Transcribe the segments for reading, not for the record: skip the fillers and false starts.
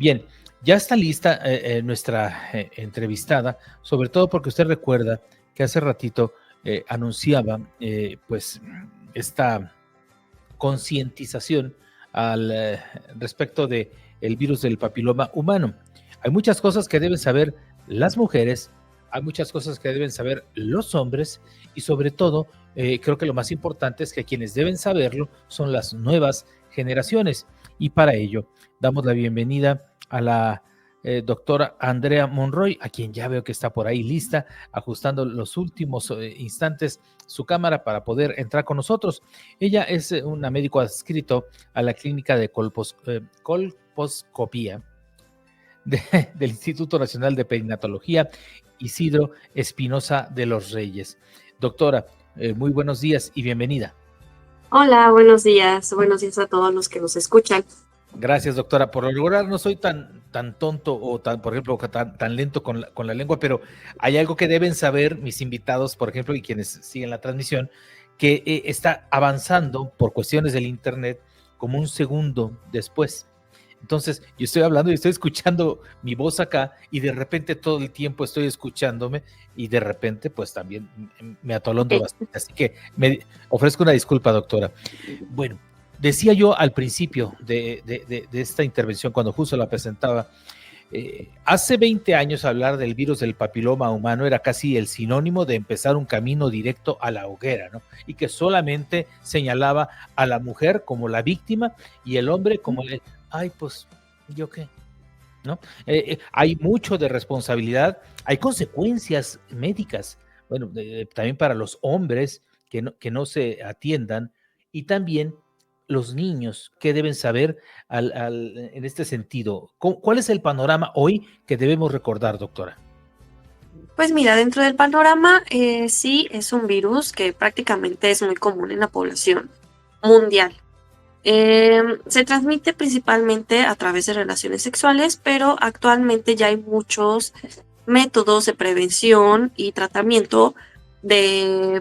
Bien, ya está lista nuestra entrevistada, sobre todo porque usted recuerda que hace ratito anunciaba pues esta concientización al respecto de el virus del papiloma humano. Hay muchas cosas que deben saber las mujeres, hay muchas cosas que deben saber los hombres y sobre todo creo que lo más importante es que quienes deben saberlo son las nuevas generaciones y para ello damos la bienvenida a la doctora Andrea Monroy, a quien ya veo que está por ahí lista, ajustando los últimos instantes su cámara para poder entrar con nosotros. Ella es una médico adscrito a la clínica de colposcopía del Instituto Nacional de Perinatología Isidro Espinosa de los Reyes. Doctora, muy buenos días y bienvenida. Hola, buenos días a todos los que nos escuchan. Gracias, doctora. Por lo regular no soy tan tonto o por ejemplo, tan lento con la lengua, pero hay algo que deben saber mis invitados, por ejemplo, y quienes siguen la transmisión, que está avanzando por cuestiones del internet como un segundo después. Entonces, yo estoy hablando y estoy escuchando mi voz acá y de repente todo el tiempo estoy escuchándome y de repente pues también me atolondo bastante. Así que me ofrezco una disculpa, doctora. Bueno, decía yo al principio de esta intervención, cuando justo la presentaba, hace 20 años hablar del virus del papiloma humano era casi el sinónimo de empezar un camino directo a la hoguera, ¿no? Y que solamente señalaba a la mujer como la víctima y el hombre como el, ay, pues, ¿yo qué? ¿No? Hay mucho de responsabilidad, hay consecuencias médicas, bueno, también para los hombres que no se atiendan y también los niños, ¿qué deben saber en este sentido? ¿Cuál es el panorama hoy que debemos recordar, doctora? Pues mira, dentro del panorama sí es un virus que prácticamente es muy común en la población mundial. Se transmite principalmente a través de relaciones sexuales, pero actualmente ya hay muchos métodos de prevención y tratamiento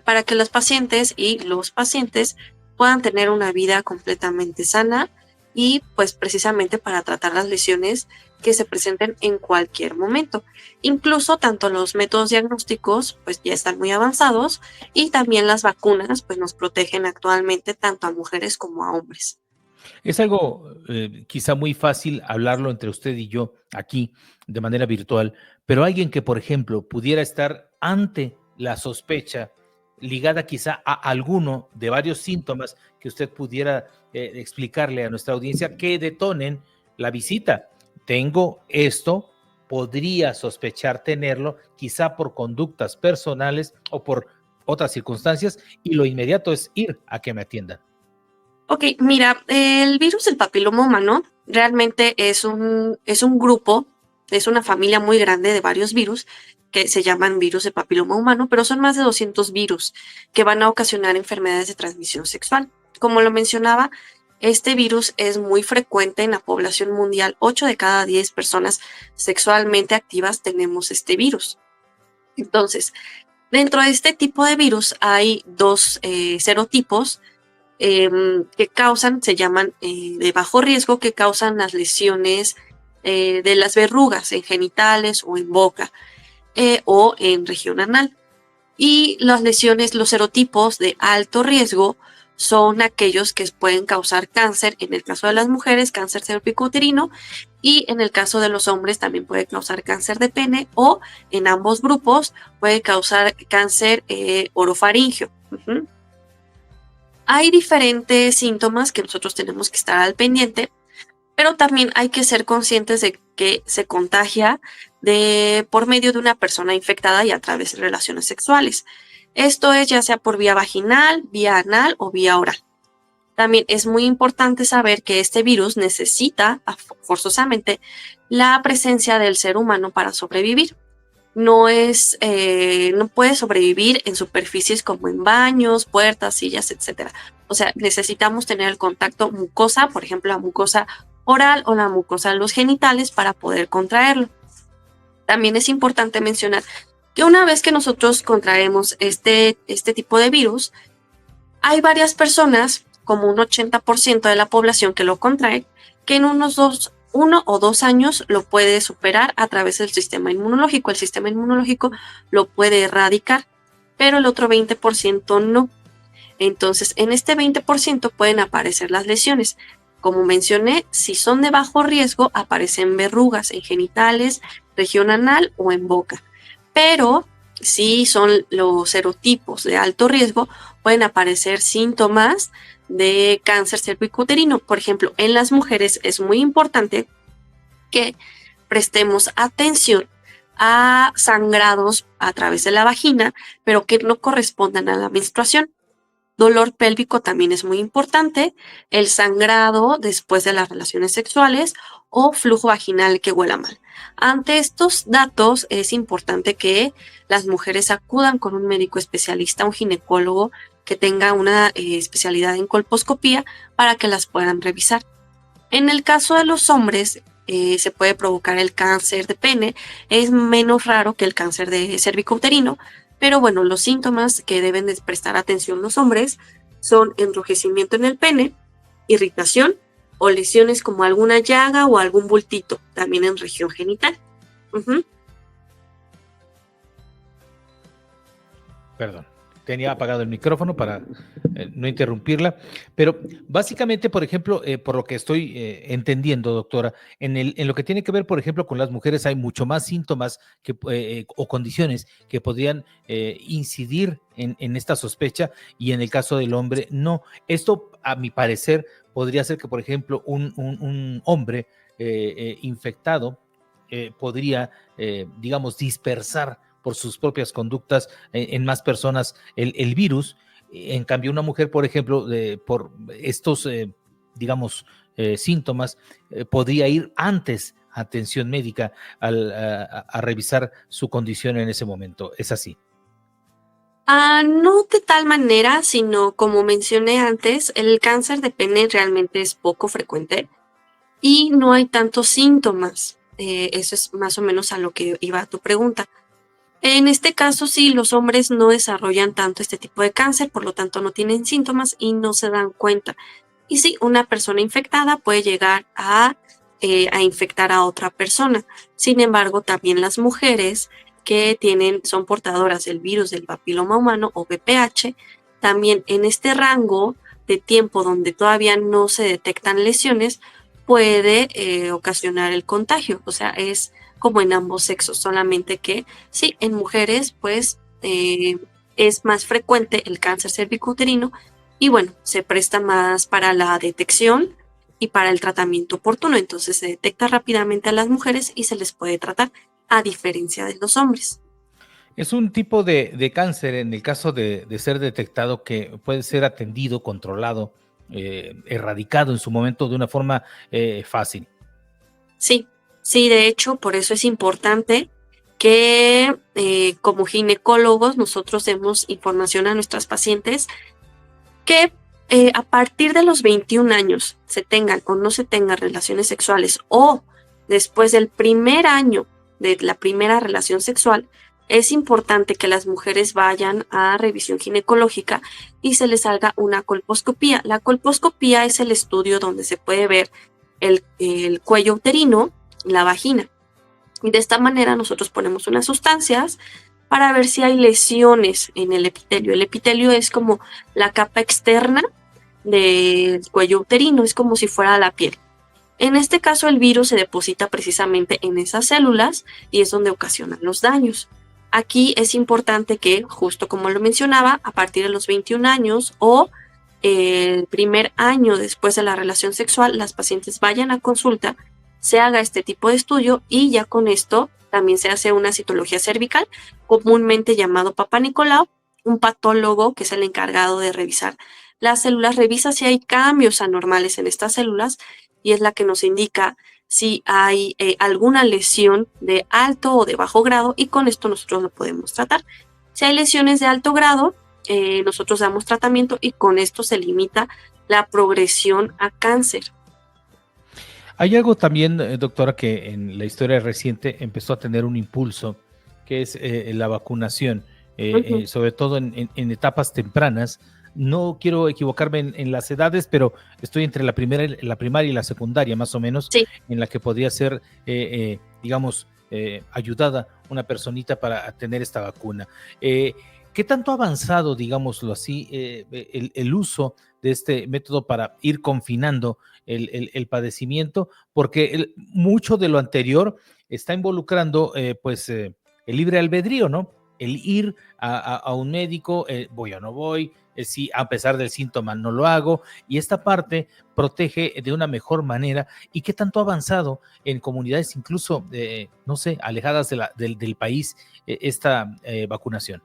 para que los pacientes y los pacientes puedan tener una vida completamente sana y pues precisamente para tratar las lesiones que se presenten en cualquier momento. Incluso tanto los métodos diagnósticos pues ya están muy avanzados y también las vacunas pues nos protegen actualmente tanto a mujeres como a hombres. Es algo quizá muy fácil hablarlo entre usted y yo aquí de manera virtual, pero alguien que, por ejemplo, pudiera estar ante la sospecha ligada quizá a alguno de varios síntomas que usted pudiera explicarle a nuestra audiencia que detonen la visita. Tengo esto, podría sospechar tenerlo, quizá por conductas personales o por otras circunstancias, y lo inmediato es ir a que me atiendan. Ok, mira, el virus del papiloma humano realmente es un grupo, es una familia muy grande de varios virus que se llaman virus del papiloma humano, pero son más de 200 virus que van a ocasionar enfermedades de transmisión sexual. Como lo mencionaba, este virus es muy frecuente en la población mundial. 8 de cada 10 personas sexualmente activas tenemos este virus. Entonces, dentro de este tipo de virus hay dos serotipos que causan, se llaman de bajo riesgo, que causan las lesiones de las verrugas en genitales o en boca o en región anal. Y las lesiones, los serotipos de alto riesgo son aquellos que pueden causar cáncer, en el caso de las mujeres, cáncer cervicouterino, y en el caso de los hombres también puede causar cáncer de pene o en ambos grupos puede causar cáncer orofaringio. Uh-huh. Hay diferentes síntomas que nosotros tenemos que estar al pendiente, pero también hay que ser conscientes de que se contagia por medio de una persona infectada y a través de relaciones sexuales. Esto es ya sea por vía vaginal, vía anal o vía oral. También es muy importante saber que este virus necesita forzosamente la presencia del ser humano para sobrevivir. No puede sobrevivir en superficies como en baños, puertas, sillas, etc. O sea, necesitamos tener el contacto mucosa, por ejemplo, la mucosa oral o la mucosa de los genitales para poder contraerlo. También es importante mencionar que una vez que nosotros contraemos este tipo de virus, hay varias personas, como un 80% de la población que lo contrae, que en unos 2 1 o 2 años lo puede superar a través del sistema inmunológico. El sistema inmunológico lo puede erradicar, pero el otro 20% no. Entonces, en este 20% pueden aparecer las lesiones. Como mencioné, si son de bajo riesgo, aparecen verrugas en genitales, región anal o en boca. Pero si son los serotipos de alto riesgo, pueden aparecer síntomas de cáncer cervicuterino. Por ejemplo, en las mujeres es muy importante que prestemos atención a sangrados a través de la vagina, pero que no correspondan a la menstruación. Dolor pélvico también es muy importante, el sangrado después de las relaciones sexuales o flujo vaginal que huela mal. Ante estos datos es importante que las mujeres acudan con un médico especialista, un ginecólogo que tenga una especialidad en colposcopía para que las puedan revisar. En el caso de los hombres, se puede provocar el cáncer de pene, es menos raro que el cáncer de cervicouterino, pero bueno, los síntomas que deben de prestar atención los hombres son enrojecimiento en el pene, irritación o lesiones como alguna llaga o algún bultito, también en región genital. Perdón, tenía apagado el micrófono para no interrumpirla, pero básicamente, por ejemplo, por lo que estoy entendiendo, doctora, en lo que tiene que ver, por ejemplo, con las mujeres hay mucho más síntomas o condiciones que podrían incidir en esta sospecha y en el caso del hombre no. Esto, a mi parecer, podría ser que, por ejemplo, un hombre infectado podría, digamos, dispersar por sus propias conductas en más personas el virus. En cambio, una mujer, por ejemplo, por estos, digamos, síntomas, podría ir antes a atención médica a revisar su condición en ese momento. ¿Es así? No de tal manera, sino como mencioné antes, el cáncer de pene realmente es poco frecuente y no hay tantos síntomas. Eso es más o menos a lo que iba tu pregunta. En este caso, sí, los hombres no desarrollan tanto este tipo de cáncer, por lo tanto no tienen síntomas y no se dan cuenta. Y sí, una persona infectada puede llegar a infectar a otra persona. Sin embargo, también las mujeres que son portadoras del virus del papiloma humano o VPH, también en este rango de tiempo donde todavía no se detectan lesiones, puede ocasionar el contagio. O sea, es como en ambos sexos, solamente que sí, en mujeres pues es más frecuente el cáncer cervicuterino y bueno, se presta más para la detección y para el tratamiento oportuno, entonces se detecta rápidamente a las mujeres y se les puede tratar, a diferencia de los hombres. Es un tipo de cáncer en el caso de ser detectado que puede ser atendido, controlado, erradicado en su momento de una forma fácil. Sí, sí, de hecho, por eso es importante que como ginecólogos nosotros demos información a nuestras pacientes que a partir de los 21 años se tengan o no se tengan relaciones sexuales o después del primer año de la primera relación sexual, es importante que las mujeres vayan a revisión ginecológica y se les haga una colposcopía. La colposcopía es el estudio donde se puede ver el cuello uterino, la vagina. Y de esta manera nosotros ponemos unas sustancias para ver si hay lesiones en el epitelio. El epitelio es como la capa externa del cuello uterino, es como si fuera la piel. En este caso el virus se deposita precisamente en esas células y es donde ocasionan los daños. Aquí es importante que, justo como lo mencionaba, a partir de los 21 años o el primer año después de la relación sexual, las pacientes vayan a consulta, se haga este tipo de estudio y ya con esto también se hace una citología cervical, comúnmente llamado Papá Nicolau. Un patólogo que es el encargado de revisar las células, revisa si hay cambios anormales en estas células y es la que nos indica si hay alguna lesión de alto o de bajo grado y con esto nosotros lo podemos tratar. Si hay lesiones de alto grado, nosotros damos tratamiento y con esto se limita la progresión a cáncer. Hay algo también, doctora, que en la historia reciente empezó a tener un impulso, que es la vacunación, sobre todo en etapas tempranas, no quiero equivocarme en las edades, pero estoy entre la primaria y la secundaria, más o menos, Sí. en la que podría ser, digamos, ayudada una personita para tener esta vacuna. ¿Qué tanto ha avanzado, digámoslo así, el uso de este método para ir confinando el padecimiento? Porque mucho de lo anterior está involucrando, el libre albedrío, ¿no? El ir a un médico, voy o no voy, si a pesar del síntoma no lo hago, y esta parte protege de una mejor manera. ¿Y qué tanto ha avanzado en comunidades incluso, no sé, alejadas del país, esta vacunación?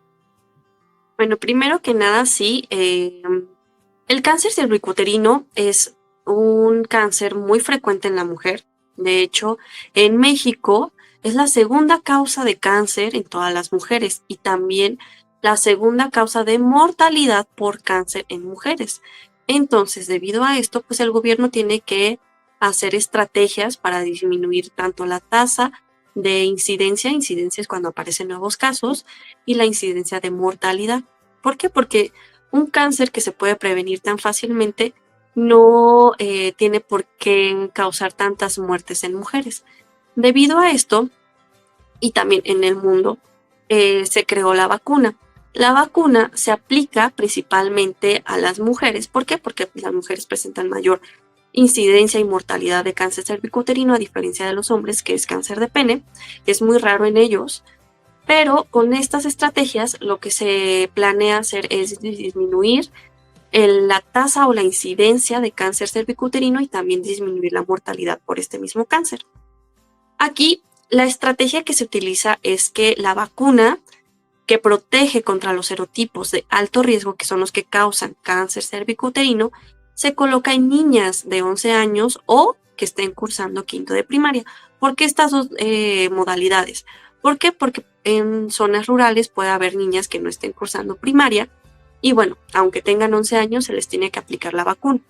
Bueno, primero que nada, sí, el cáncer cervicuterino es un cáncer muy frecuente en la mujer. De hecho, en México es la segunda causa de cáncer en todas las mujeres y también la segunda causa de mortalidad por cáncer en mujeres. Entonces, debido a esto, pues el gobierno tiene que hacer estrategias para disminuir tanto la tasa de incidencia es cuando aparecen nuevos casos, y la incidencia de mortalidad. ¿Por qué? Porque un cáncer que se puede prevenir tan fácilmente no tiene por qué causar tantas muertes en mujeres. Debido a esto, y también en el mundo, se creó la vacuna. La vacuna se aplica principalmente a las mujeres. ¿Por qué? Porque las mujeres presentan mayor incidencia y mortalidad de cáncer cervicuterino, a diferencia de los hombres, que es cáncer de pene, que es muy raro en ellos. Pero con estas estrategias lo que se planea hacer es disminuir la tasa o la incidencia de cáncer cervicuterino y también disminuir la mortalidad por este mismo cáncer. Aquí la estrategia que se utiliza es que la vacuna que protege contra los serotipos de alto riesgo, que son los que causan cáncer cervicuterino, se coloca en niñas de 11 años o que estén cursando quinto de primaria. ¿Por qué estas dos modalidades? ¿Por qué? Porque en zonas rurales puede haber niñas que no estén cursando primaria y bueno, aunque tengan 11 años, se les tiene que aplicar la vacuna.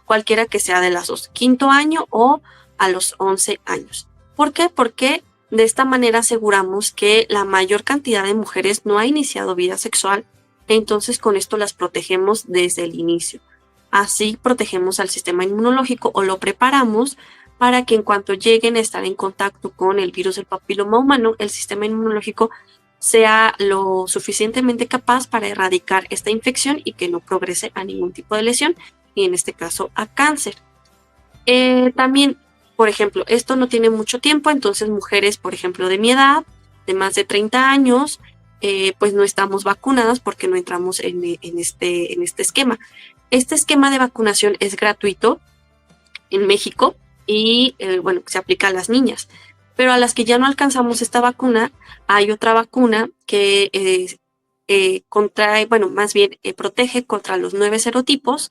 Cualquiera que sea de las dos, quinto año o a los 11 años. ¿Por qué? Porque de esta manera aseguramos que la mayor cantidad de mujeres no ha iniciado vida sexual, entonces con esto las protegemos desde el inicio. Así protegemos al sistema inmunológico o lo preparamos para que en cuanto lleguen a estar en contacto con el virus del papiloma humano, el sistema inmunológico sea lo suficientemente capaz para erradicar esta infección y que no progrese a ningún tipo de lesión, y en este caso a cáncer. También, por ejemplo, esto no tiene mucho tiempo, entonces mujeres, por ejemplo, de mi edad, de más de 30 años, pues no estamos vacunadas porque no entramos en este esquema. Este esquema de vacunación es gratuito en México y, bueno, se aplica a las niñas. Pero a las que ya no alcanzamos esta vacuna, hay otra vacuna que contrae, bueno, más bien protege contra los 9 serotipos,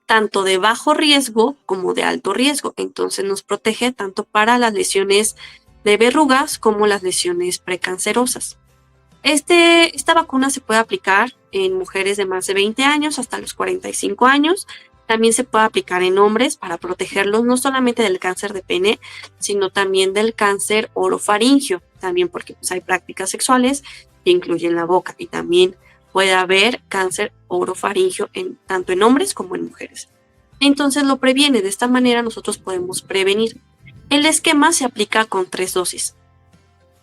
tanto de bajo riesgo como de alto riesgo. Entonces nos protege tanto para las lesiones de verrugas como las lesiones precancerosas. Esta vacuna se puede aplicar en mujeres de más de 20 años hasta los 45 años. También se puede aplicar en hombres para protegerlos no solamente del cáncer de pene, sino también del cáncer orofaringio, también porque pues, hay prácticas sexuales que incluyen la boca, y también puede haber cáncer orofaringio tanto en hombres como en mujeres. Entonces lo previene. De esta manera nosotros podemos prevenir. El esquema se aplica con 3 dosis.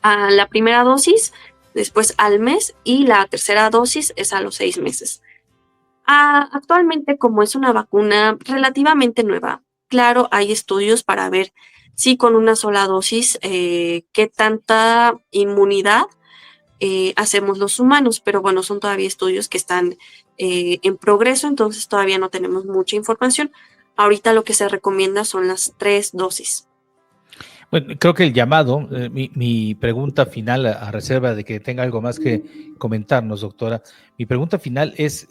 A la primera dosis, después al mes, y la tercera dosis es a los 6 meses. Actualmente, como es una vacuna relativamente nueva, claro, hay estudios para ver si con una sola dosis qué tanta inmunidad hacemos los humanos, pero bueno, son todavía estudios que están en progreso, entonces todavía no tenemos mucha información. Ahorita lo que se recomienda son las 3 dosis. Bueno, creo que el llamado, mi pregunta final, a reserva de que tenga algo más que comentarnos, doctora, mi pregunta final es,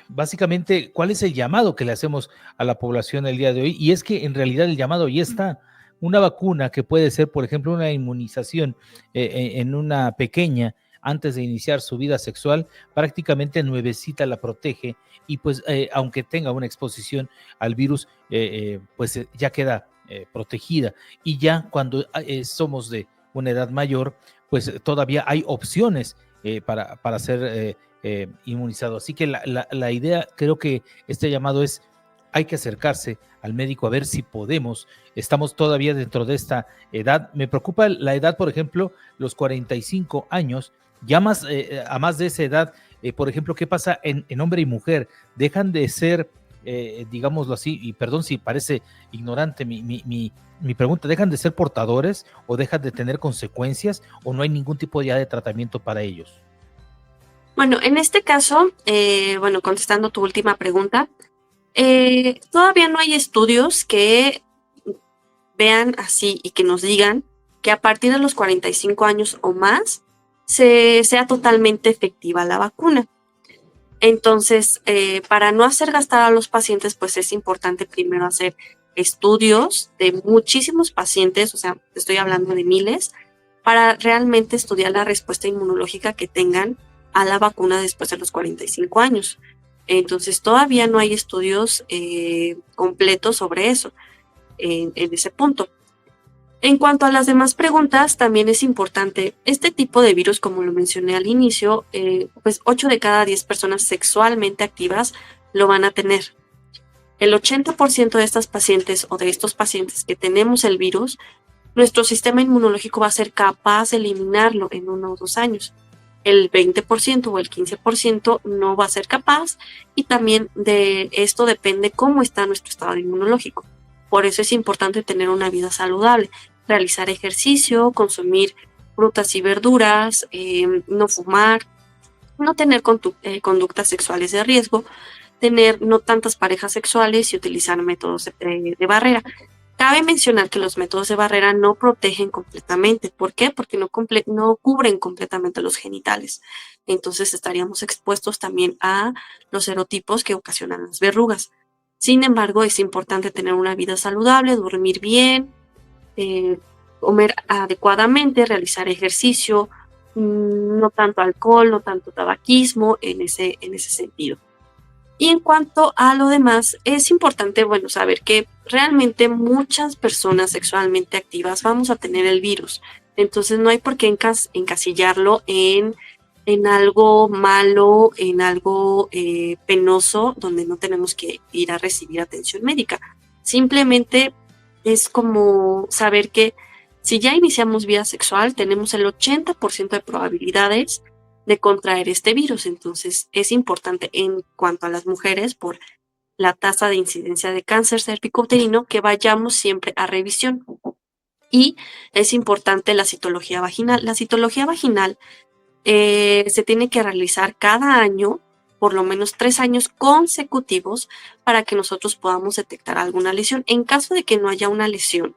básicamente, ¿cuál es el llamado que le hacemos a la población el día de hoy? Y es que en realidad el llamado ya está. Una vacuna que puede ser, por ejemplo, una inmunización en una pequeña antes de iniciar su vida sexual, prácticamente nuevecita la protege, y pues aunque tenga una exposición al virus, pues ya queda protegida. Y ya cuando somos de una edad mayor, pues todavía hay opciones para ser inmunizado. Así que la idea, creo que este llamado es, hay que acercarse al médico a ver si podemos. Estamos todavía dentro de esta edad. Me preocupa la edad, por ejemplo, los 45 años, ya más, a más de esa edad, por ejemplo, ¿qué pasa en hombre y mujer? Dejan de ser, digámoslo así, y perdón si parece ignorante mi pregunta, ¿dejan de ser portadores o dejan de tener consecuencias o no hay ningún tipo ya de tratamiento para ellos? Bueno, en este caso, bueno, contestando tu última pregunta, todavía no hay estudios que vean así y que nos digan que a partir de los 45 años o más sea totalmente efectiva la vacuna. Entonces, para no hacer gastar a los pacientes, pues es importante primero hacer estudios de muchísimos pacientes, o sea, estoy hablando de miles, para realmente estudiar la respuesta inmunológica que tengan a la vacuna después de los 45 años. Entonces, todavía no hay estudios completos sobre eso, en ese punto. En cuanto a las demás preguntas, también es importante, este tipo de virus, como lo mencioné al inicio, pues 8 de cada 10 personas sexualmente activas lo van a tener. El 80% de estas pacientes o de estos pacientes que tenemos el virus, nuestro sistema inmunológico va a ser capaz de eliminarlo en 1 o 2 años. El 20% o el 15% no va a ser capaz y también de esto depende cómo está nuestro estado inmunológico. Por eso es importante tener una vida saludable, realizar ejercicio, consumir frutas y verduras, no fumar, no tener conductas sexuales de riesgo, tener no tantas parejas sexuales y utilizar métodos de barrera. Cabe mencionar que los métodos de barrera no protegen completamente. ¿Por qué? Porque no cubren completamente los genitales. Entonces estaríamos expuestos también a los serotipos que ocasionan las verrugas. Sin embargo, es importante tener una vida saludable, dormir bien, comer adecuadamente, realizar ejercicio, no tanto alcohol, no tanto tabaquismo en ese sentido. Y en cuanto a lo demás, es importante, bueno, saber que realmente muchas personas sexualmente activas vamos a tener el virus. Entonces no hay por qué encasillarlo en algo malo, en algo penoso, donde no tenemos que ir a recibir atención médica. Simplemente es como saber que si ya iniciamos vida sexual, tenemos el 80% de probabilidades de contraer este virus. Entonces, es importante en cuanto a las mujeres, por la tasa de incidencia de cáncer cervicouterino, que vayamos siempre a revisión. Y es importante la citología vaginal. La citología vaginal se tiene que realizar cada año, por lo menos 3 años consecutivos, para que nosotros podamos detectar alguna lesión. En caso de que no haya una lesión,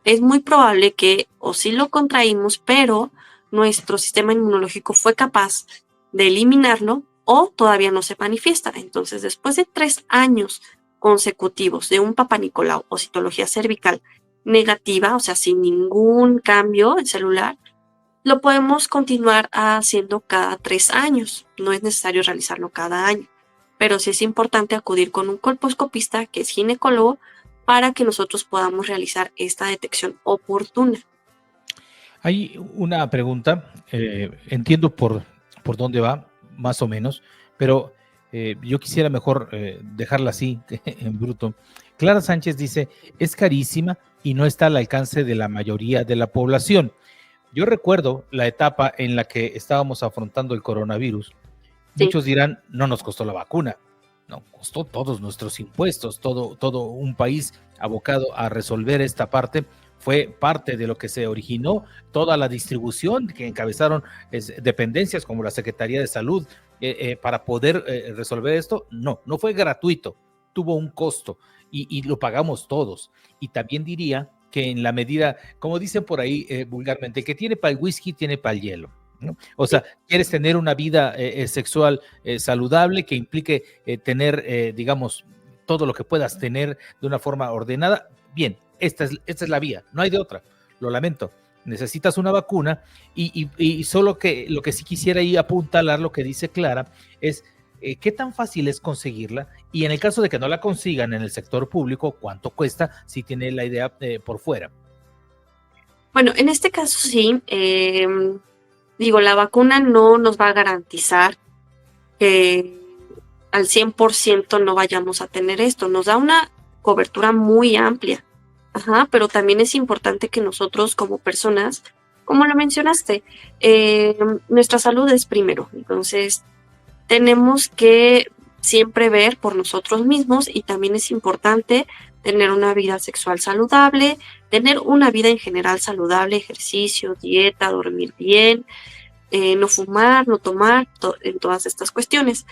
es muy probable que o sí lo contraímos, pero nuestro sistema inmunológico fue capaz de eliminarlo o todavía no se manifiesta. Entonces, después de 3 años consecutivos de un Papá Nicolau o citología cervical negativa, o sea, sin ningún cambio en celular, lo podemos continuar haciendo cada 3 años. No es necesario realizarlo cada año, pero sí es importante acudir con un colposcopista que es ginecólogo para que nosotros podamos realizar esta detección oportuna. Hay una pregunta, entiendo por dónde va, más o menos, pero yo quisiera mejor dejarla así, en bruto. Clara Sánchez dice, es carísima y no está al alcance de la mayoría de la población. Yo recuerdo la etapa en la que estábamos afrontando el coronavirus. Sí. Muchos dirán, no nos costó la vacuna, no, costó todos nuestros impuestos, todo un país abocado a resolver esta parte, fue parte de lo que se originó, toda la distribución que encabezaron dependencias como la Secretaría de Salud para poder resolver esto, no fue gratuito, tuvo un costo y lo pagamos todos. Y también diría que en la medida, como dicen por ahí vulgarmente, el que tiene para el whisky tiene para el hielo, ¿no? O sea, quieres tener una vida sexual saludable que implique tener, digamos, todo lo que puedas tener de una forma ordenada. Bien, esta es la vía, no hay de otra, lo lamento. Necesitas una vacuna y solo que lo que sí quisiera ir a apuntalar lo que dice Clara es qué tan fácil es conseguirla y en el caso de que no la consigan en el sector público, cuánto cuesta si tiene la idea por fuera. Bueno, en este caso sí, digo, la vacuna no nos va a garantizar que al 100% no vayamos a tener esto. Nos da una cobertura muy amplia. Ajá, pero también es importante que nosotros como personas, como lo mencionaste, nuestra salud es primero. Entonces, tenemos que siempre ver por nosotros mismos y también es importante tener una vida sexual saludable, tener una vida en general saludable, ejercicio, dieta, dormir bien, no fumar, no tomar, en todas estas cuestiones.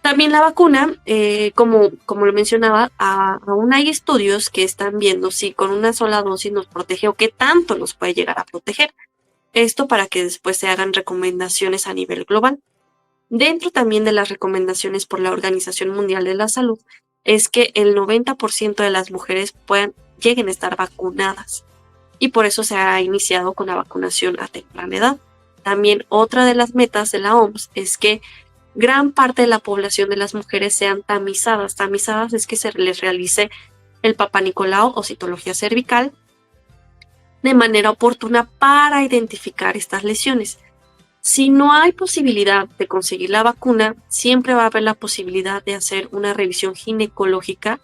También la vacuna, como lo mencionaba, aún hay estudios que están viendo si con una sola dosis nos protege o qué tanto nos puede llegar a proteger. Esto para que después se hagan recomendaciones a nivel global. Dentro también de las recomendaciones por la Organización Mundial de la Salud es que el 90% de las mujeres lleguen a estar vacunadas y por eso se ha iniciado con la vacunación a temprana edad. También otra de las metas de la OMS es que gran parte de la población de las mujeres sean tamizadas. Tamizadas es que se les realice el Papá Nicolau o citología cervical de manera oportuna para identificar estas lesiones. Si no hay posibilidad de conseguir la vacuna, siempre va a haber la posibilidad de hacer una revisión ginecológica,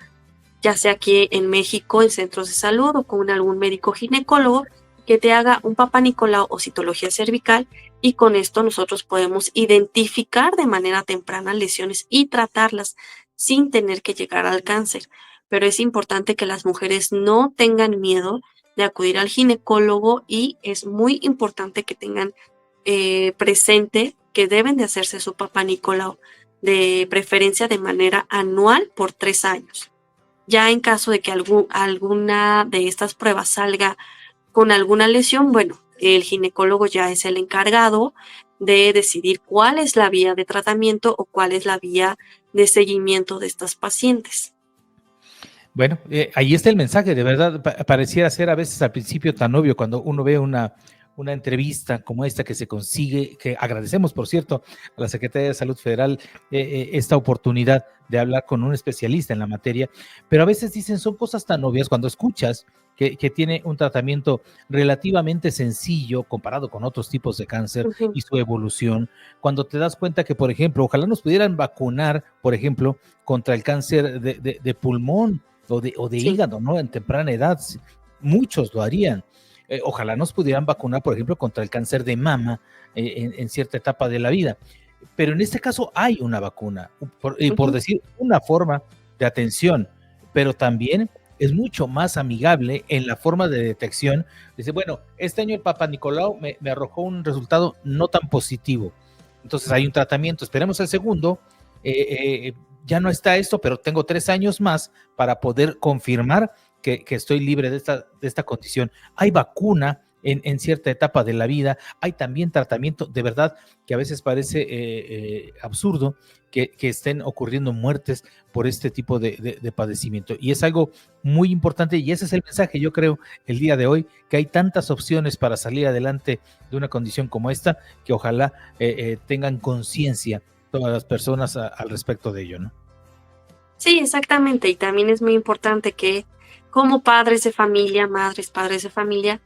ya sea aquí en México en centros de salud o con algún médico ginecólogo que te haga un Papá Nicolau o citología cervical y con esto nosotros podemos identificar de manera temprana lesiones y tratarlas sin tener que llegar al cáncer. Pero es importante que las mujeres no tengan miedo de acudir al ginecólogo y es muy importante que tengan presente que deben de hacerse su Papá Nicolau, de preferencia de manera anual por 3 años. Ya en caso de que alguna de estas pruebas salga con alguna lesión, bueno, el ginecólogo ya es el encargado de decidir cuál es la vía de tratamiento o cuál es la vía de seguimiento de estas pacientes. Bueno, ahí está el mensaje, de verdad, pareciera ser a veces al principio tan obvio cuando uno ve una entrevista como esta que se consigue, que agradecemos, por cierto, a la Secretaría de Salud Federal esta oportunidad de hablar con un especialista en la materia, pero a veces dicen son cosas tan obvias cuando escuchas que tiene un tratamiento relativamente sencillo comparado con otros tipos de cáncer Ujú. y su evolución, cuando te das cuenta que, por ejemplo, ojalá nos pudieran vacunar, por ejemplo, contra el cáncer de pulmón o de Sí. hígado, ¿no? En temprana edad, muchos lo harían. Ojalá nos pudieran vacunar, por ejemplo, contra el cáncer de mama en cierta etapa de la vida. Pero en este caso hay una vacuna, por Ujú. decir una forma de atención, pero también es mucho más amigable en la forma de detección. Dice, bueno, este año el Papa Nicolau me arrojó un resultado no tan positivo. Entonces hay un tratamiento, esperemos el segundo. Ya no está esto, pero tengo 3 años más para poder confirmar que estoy libre de esta condición. Hay vacuna en cierta etapa de la vida, hay también tratamiento, de verdad que a veces parece absurdo que estén ocurriendo muertes por este tipo de padecimiento. Y es algo muy importante y ese es el mensaje, yo creo, el día de hoy, que hay tantas opciones para salir adelante de una condición como esta, que ojalá tengan conciencia todas las personas al respecto de ello, ¿no? Sí, exactamente. Y también es muy importante que como padres de familia, madres, padres de familia,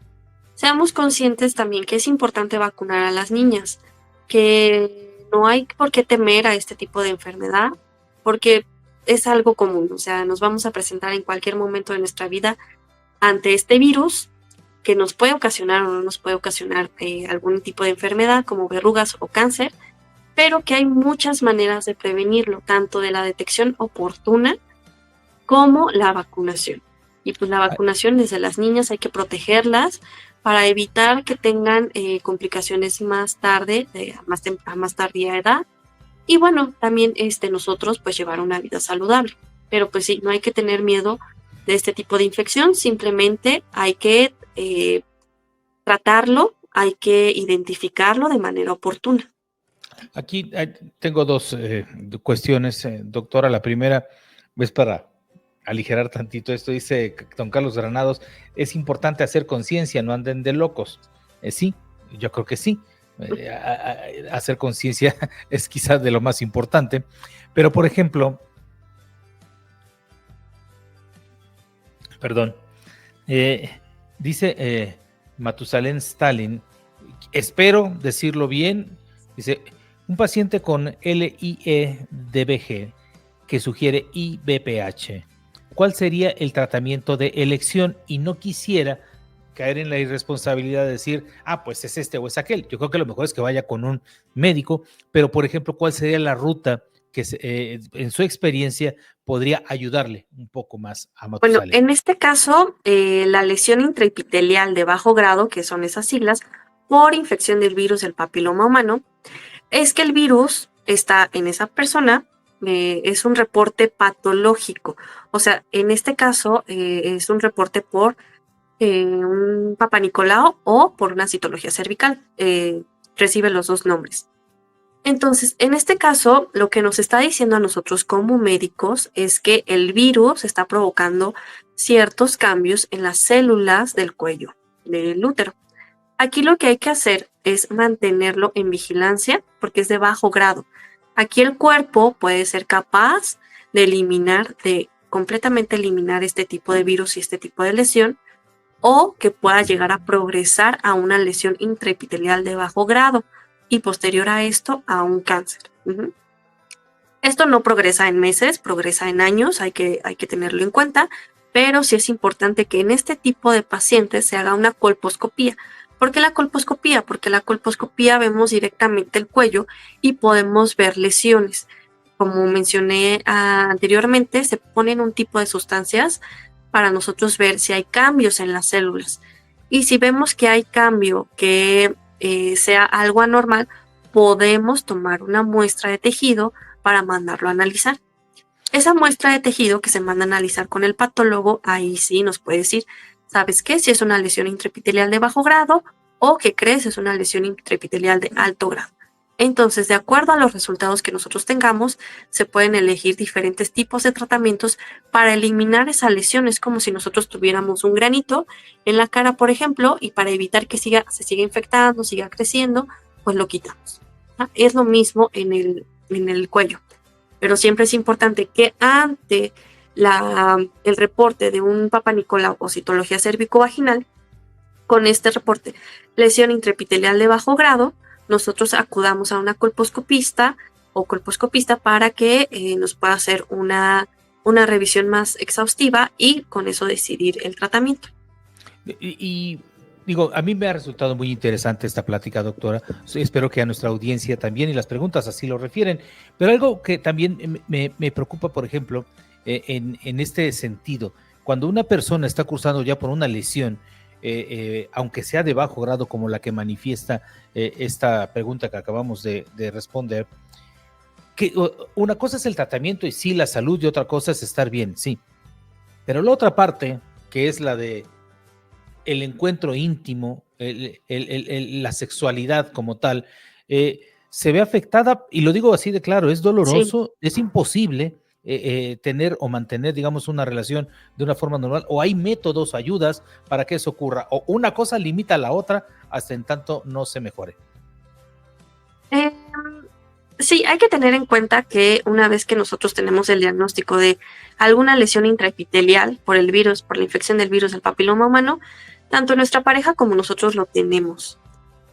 seamos conscientes también que es importante vacunar a las niñas, que no hay por qué temer a este tipo de enfermedad, porque es algo común, o sea, nos vamos a presentar en cualquier momento de nuestra vida ante este virus que nos puede ocasionar o no nos puede ocasionar algún tipo de enfermedad como verrugas o cáncer, pero que hay muchas maneras de prevenirlo, tanto de la detección oportuna como la vacunación. Y pues la vacunación desde las niñas hay que protegerlas para evitar que tengan complicaciones más tarde, a más tardía edad. Y bueno, también nosotros pues llevar una vida saludable. Pero pues sí, no hay que tener miedo de este tipo de infección, simplemente hay que tratarlo, hay que identificarlo de manera oportuna. Aquí tengo dos cuestiones, doctora. La primera es para aligerar tantito esto. Dice don Carlos Granados, es importante hacer conciencia, no anden de locos. Sí, yo creo que sí. Hacer conciencia es quizás de lo más importante. Pero, por ejemplo, perdón, eh, dice Matusalén Stalin, espero decirlo bien, dice, Un paciente con LIE-DBG que sugiere IBPH, ¿cuál sería el tratamiento de elección? Y no quisiera caer en la irresponsabilidad de decir, pues es este o es aquel. Yo creo que lo mejor es que vaya con un médico, pero por ejemplo, ¿cuál sería la ruta que en su experiencia podría ayudarle un poco más a Bueno, Matusalén? en este caso, la lesión intraepitelial de bajo grado, que son esas siglas, por infección del virus del papiloma humano, es que el virus está en esa persona, es un reporte patológico. O sea, en este caso es un reporte por un Papa Nicolau o por una citología cervical. Recibe los dos nombres. Entonces, en este caso, lo que nos está diciendo a nosotros como médicos es que el virus está provocando ciertos cambios en las células del cuello del útero. Aquí lo que hay que hacer es mantenerlo en vigilancia porque es de bajo grado. Aquí el cuerpo puede ser capaz de completamente eliminar este tipo de virus y este tipo de lesión, o que pueda llegar a progresar a una lesión intraepitelial de bajo grado y posterior a esto a un cáncer. Esto no progresa en meses, progresa en años, hay que tenerlo en cuenta, pero sí es importante que en este tipo de pacientes se haga una colposcopía. ¿Por qué la colposcopía? Porque la colposcopía vemos directamente el cuello y podemos ver lesiones. Como mencioné anteriormente, se ponen un tipo de sustancias para nosotros ver si hay cambios en las células. Y si vemos que hay cambio, que sea algo anormal, podemos tomar una muestra de tejido para mandarlo a analizar. Esa muestra de tejido que se manda a analizar con el patólogo, ahí sí nos puede decir, ¿sabes qué? Si es una lesión intraepitelial de bajo grado o ¿qué crees? Es una lesión intraepitelial de alto grado. Entonces, de acuerdo a los resultados que nosotros tengamos, se pueden elegir diferentes tipos de tratamientos para eliminar esa lesión. Es como si nosotros tuviéramos un granito en la cara, por ejemplo, y para evitar que se siga infectando, siga creciendo, pues lo quitamos. Es lo mismo en el cuello. Pero siempre es importante que ante el reporte de un Papa Nicolau o citología cervicovaginal, con este reporte, lesión intraepitelial de bajo grado, nosotros acudamos a una colposcopista o colposcopista para que nos pueda hacer una revisión más exhaustiva y con eso decidir el tratamiento. Y digo, a mí me ha resultado muy interesante esta plática, doctora. Espero que a nuestra audiencia también, y las preguntas así lo refieren. Pero algo que también me preocupa, por ejemplo, en este sentido, cuando una persona está cursando ya por una lesión, aunque sea de bajo grado como la que manifiesta esta pregunta que acabamos de responder, que una cosa es el tratamiento y sí, la salud, y otra cosa es estar bien, sí. Pero la otra parte, que es la de el encuentro íntimo, la sexualidad como tal, se ve afectada, y lo digo así de claro, es doloroso, sí. Es imposible tener o mantener, digamos, una relación de una forma normal, o hay métodos, ayudas para que eso ocurra, o una cosa limita a la otra hasta en tanto no se mejore. Sí, hay que tener en cuenta que una vez que nosotros tenemos el diagnóstico de alguna lesión intraepitelial por el virus, por la infección del virus del papiloma humano, tanto nuestra pareja como nosotros lo tenemos.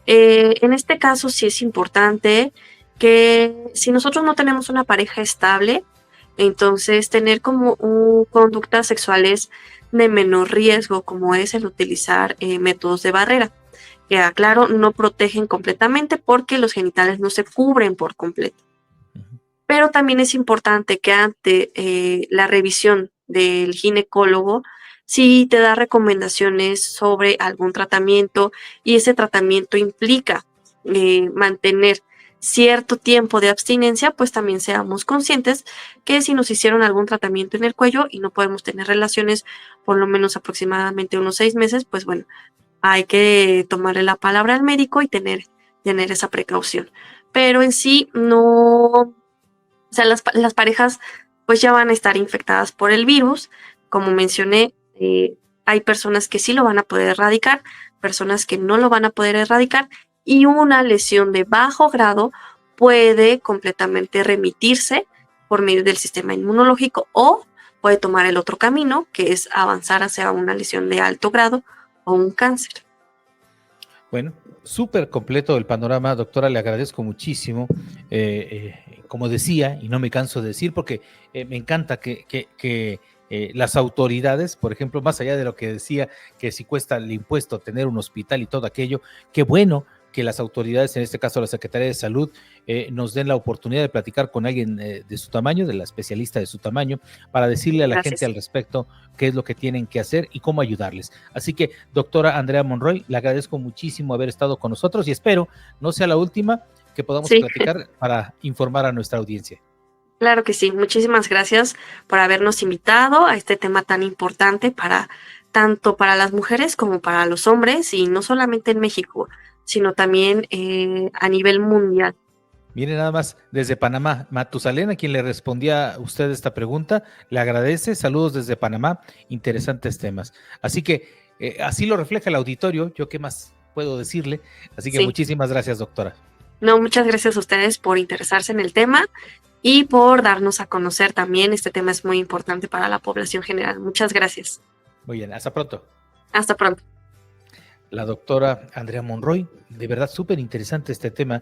En este caso sí es importante que si nosotros no tenemos una pareja estable, entonces tener como conductas sexuales de menor riesgo, como es el utilizar métodos de barrera. Que aclaro, no protegen completamente porque los genitales no se cubren por completo. Pero también es importante que ante la revisión del ginecólogo, si te da recomendaciones sobre algún tratamiento y ese tratamiento implica mantener cierto tiempo de abstinencia, pues también seamos conscientes que si nos hicieron algún tratamiento en el cuello y no podemos tener relaciones por lo menos aproximadamente unos 6 meses, pues bueno, hay que tomarle la palabra al médico y tener esa precaución. Pero en sí no, o sea, las parejas pues ya van a estar infectadas por el virus. Como mencioné, hay personas que sí lo van a poder erradicar, personas que no lo van a poder erradicar, y una lesión de bajo grado puede completamente remitirse por medio del sistema inmunológico, o puede tomar el otro camino, que es avanzar hacia una lesión de alto grado o un cáncer. Bueno, súper completo el panorama, doctora, le agradezco muchísimo. Como decía, y no me canso de decir, porque me encanta que las autoridades, por ejemplo, más allá de lo que decía, que si cuesta el impuesto tener un hospital y todo aquello, qué bueno que las autoridades, en este caso la Secretaría de Salud, nos den la oportunidad de platicar con alguien de su tamaño, de la especialista de su tamaño, para decirle a la gente Gracias. al respecto qué es lo que tienen que hacer y cómo ayudarles. Así que, doctora Andrea Monroy, le agradezco muchísimo haber estado con nosotros y espero no sea la última que podamos Sí, platicar para informar a nuestra audiencia. claro que sí. Muchísimas gracias por habernos invitado a este tema tan importante para tanto para las mujeres como para los hombres, y no solamente en México, sino también a nivel mundial. Mire nada más, desde Panamá, Matusalén, a quien le respondía a usted esta pregunta, le agradece, saludos desde Panamá, interesantes temas. Así que así lo refleja el auditorio, yo qué más puedo decirle, así que Sí. muchísimas gracias, doctora. No, muchas gracias a ustedes por interesarse en el tema y por darnos a conocer también. Este tema es muy importante para la población general. Muchas gracias. Muy bien, hasta pronto. Hasta pronto. La doctora Andrea Monroy, de verdad súper interesante este tema.